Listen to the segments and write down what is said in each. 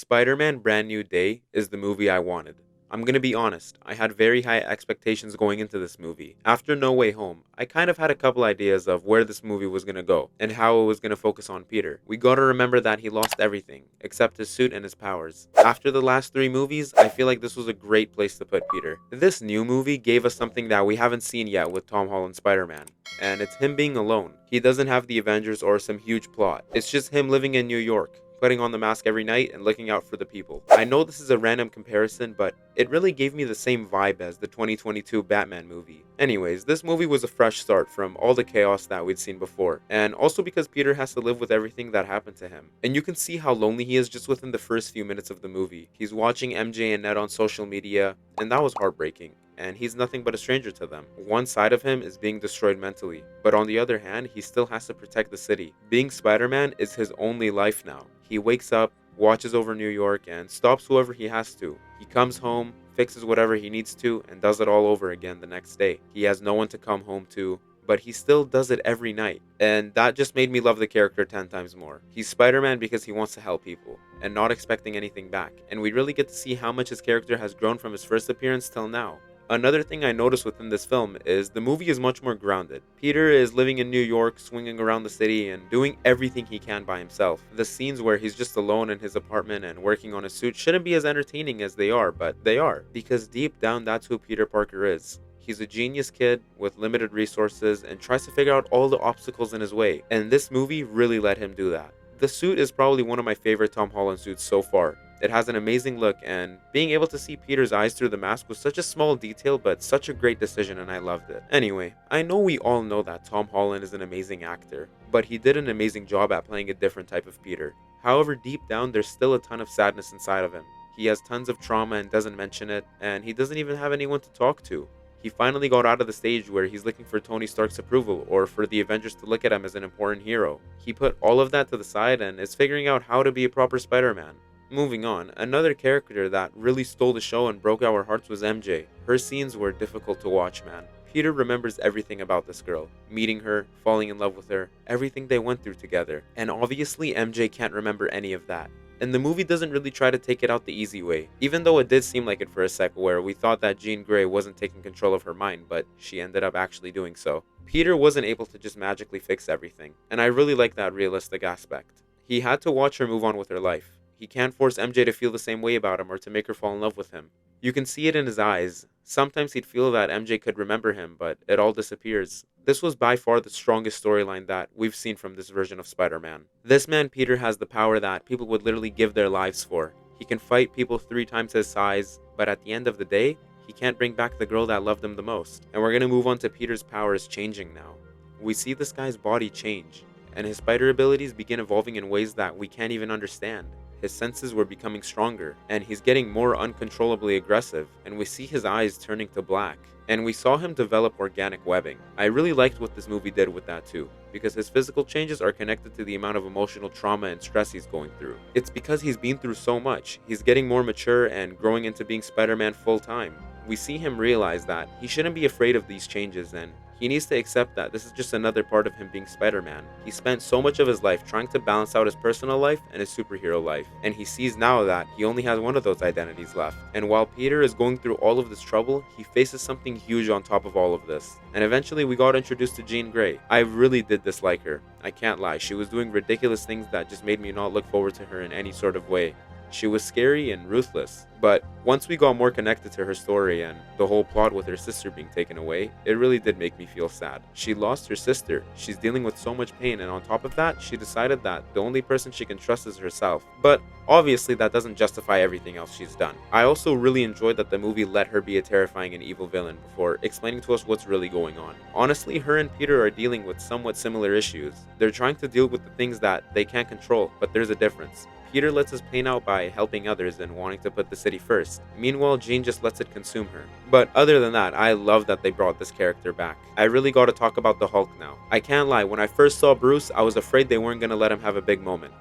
Spider-Man Brand New Day is the movie I wanted. I'm gonna be honest, I had very high expectations going into this movie. After No Way Home, I kind of had a couple ideas of where this movie was gonna go, and how it was gonna focus on Peter. We gotta remember that he lost everything, except his suit and his powers. After the last three movies, I feel like this was a great place to put Peter. This new movie gave us something that we haven't seen yet with Tom Holland's Spider-Man, and it's him being alone. He doesn't have the Avengers or some huge plot. It's just him living in New York, putting on the mask every night and looking out for the people. I know this is a random comparison, but it really gave me the same vibe as the 2022 Batman movie. Anyways, this movie was a fresh start from all the chaos that we'd seen before, and also because Peter has to live with everything that happened to him. And you can see how lonely he is just within the first few minutes of the movie. He's watching MJ and Ned on social media, and that was heartbreaking. And he's nothing but a stranger to them. One side of him is being destroyed mentally, but on the other hand, he still has to protect the city. Being Spider-Man is his only life now. He wakes up, watches over New York, and stops whoever he has to. He comes home, fixes whatever he needs to, and does it all over again the next day. He has no one to come home to, but he still does it every night. And that just made me love the character 10 times more. He's Spider-Man because he wants to help people, and not expecting anything back. And we really get to see how much his character has grown from his first appearance till now. Another thing I noticed within this film is the movie is much more grounded. Peter is living in New York, swinging around the city and doing everything he can by himself. The scenes where he's just alone in his apartment and working on his suit shouldn't be as entertaining as they are, but they are. Because deep down that's who Peter Parker is. He's a genius kid with limited resources and tries to figure out all the obstacles in his way. And this movie really let him do that. The suit is probably one of my favorite Tom Holland suits so far. It has an amazing look, and being able to see Peter's eyes through the mask was such a small detail, but such a great decision, and I loved it. Anyway, I know we all know that Tom Holland is an amazing actor, but he did an amazing job at playing a different type of Peter. However, deep down, there's still a ton of sadness inside of him. He has tons of trauma and doesn't mention it, and he doesn't even have anyone to talk to. He finally got out of the stage where he's looking for Tony Stark's approval or for the Avengers to look at him as an important hero. He put all of that to the side and is figuring out how to be a proper Spider-Man. Moving on, another character that really stole the show and broke our hearts was MJ. Her scenes were difficult to watch, man. Peter remembers everything about this girl, meeting her, falling in love with her, everything they went through together. And obviously MJ can't remember any of that. And the movie doesn't really try to take it out the easy way, even though it did seem like it for a sec where we thought that Jean Grey wasn't taking control of her mind, but she ended up actually doing so. Peter wasn't able to just magically fix everything, and I really like that realistic aspect. He had to watch her move on with her life. He can't force MJ to feel the same way about him or to make her fall in love with him. You can see it in his eyes. Sometimes he'd feel that MJ could remember him, but it all disappears. This was by far the strongest storyline that we've seen from this version of Spider-Man. This man Peter has the power that people would literally give their lives for. He can fight people 3 times his size, but at the end of the day, he can't bring back the girl that loved him the most. And we're gonna move on to Peter's powers changing now. We see this guy's body change, and his spider abilities begin evolving in ways that we can't even understand. His senses were becoming stronger, and he's getting more uncontrollably aggressive, and we see his eyes turning to black. And we saw him develop organic webbing. I really liked what this movie did with that too, because his physical changes are connected to the amount of emotional trauma and stress he's going through. It's because he's been through so much. He's getting more mature and growing into being Spider-Man full time. We see him realize that he shouldn't be afraid of these changes, and he needs to accept that this is just another part of him being Spider-Man. He spent so much of his life trying to balance out his personal life and his superhero life, and he sees now that he only has one of those identities left. And while Peter is going through all of this trouble, he faces something huge on top of all of this. And eventually we got introduced to Jean Grey. I really did dislike her. I can't lie, she was doing ridiculous things that just made me not look forward to her in any sort of way. She was scary and ruthless, but once we got more connected to her story and the whole plot with her sister being taken away, it really did make me feel sad. She lost her sister, she's dealing with so much pain, and on top of that, she decided that the only person she can trust is herself. But obviously that doesn't justify everything else she's done. I also really enjoyed that the movie let her be a terrifying and evil villain before explaining to us what's really going on. Honestly, her and Peter are dealing with somewhat similar issues. They're trying to deal with the things that they can't control, but there's a difference. Peter lets his pain out by helping others and wanting to put the city first. Meanwhile, Jean just lets it consume her. But other than that, I love that they brought this character back. I really gotta talk about the Hulk now. I can't lie, when I first saw Bruce, I was afraid they weren't gonna let him have a big moment.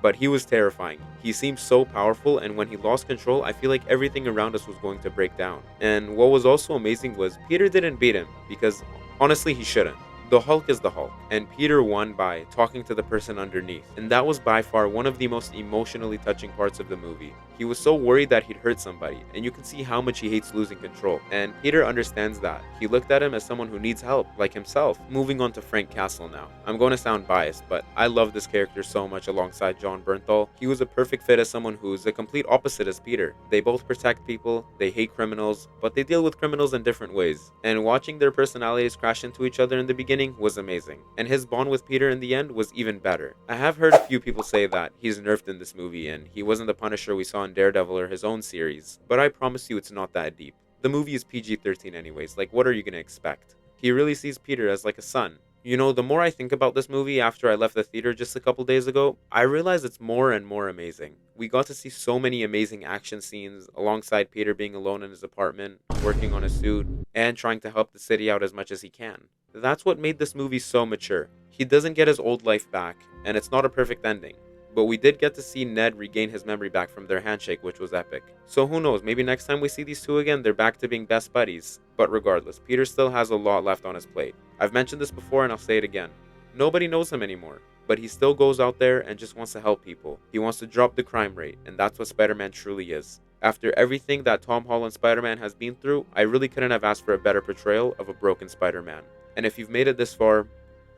But he was terrifying. He seemed so powerful, and when he lost control, I feel like everything around us was going to break down. And what was also amazing was Peter didn't beat him, because honestly he shouldn't. The Hulk is the Hulk, and Peter won by talking to the person underneath, and that was by far one of the most emotionally touching parts of the movie. He was so worried that he'd hurt somebody, and you can see how much he hates losing control, and Peter understands that. He looked at him as someone who needs help, like himself. Moving on to Frank Castle now. I'm going to sound biased, but I love this character so much alongside John Bernthal. He was a perfect fit as someone who's the complete opposite as Peter. They both protect people, they hate criminals, but they deal with criminals in different ways, and watching their personalities crash into each other in the beginning was amazing, and his bond with Peter in the end was even better. I have heard a few people say that he's nerfed in this movie and he wasn't the Punisher we saw in Daredevil or his own series, but I promise you it's not that deep. The movie is PG-13 anyways, like what are you gonna expect? He really sees Peter as like a son. You know, the more I think about this movie after I left the theater just a couple days ago, I realize it's more and more amazing. We got to see so many amazing action scenes alongside Peter being alone in his apartment, working on a suit, and trying to help the city out as much as he can. That's what made this movie so mature. He doesn't get his old life back, and it's not a perfect ending. But we did get to see Ned regain his memory back from their handshake, which was epic. So who knows, maybe next time we see these two again, they're back to being best buddies. But regardless, Peter still has a lot left on his plate. I've mentioned this before and I'll say it again. Nobody knows him anymore, but he still goes out there and just wants to help people. He wants to drop the crime rate, and that's what Spider-Man truly is. After everything that Tom Holland Spider-Man has been through, I really couldn't have asked for a better portrayal of a broken Spider-Man. And if you've made it this far,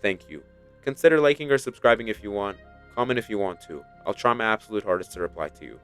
thank you. Consider liking or subscribing if you want. Comment if you want to. I'll try my absolute hardest to reply to you.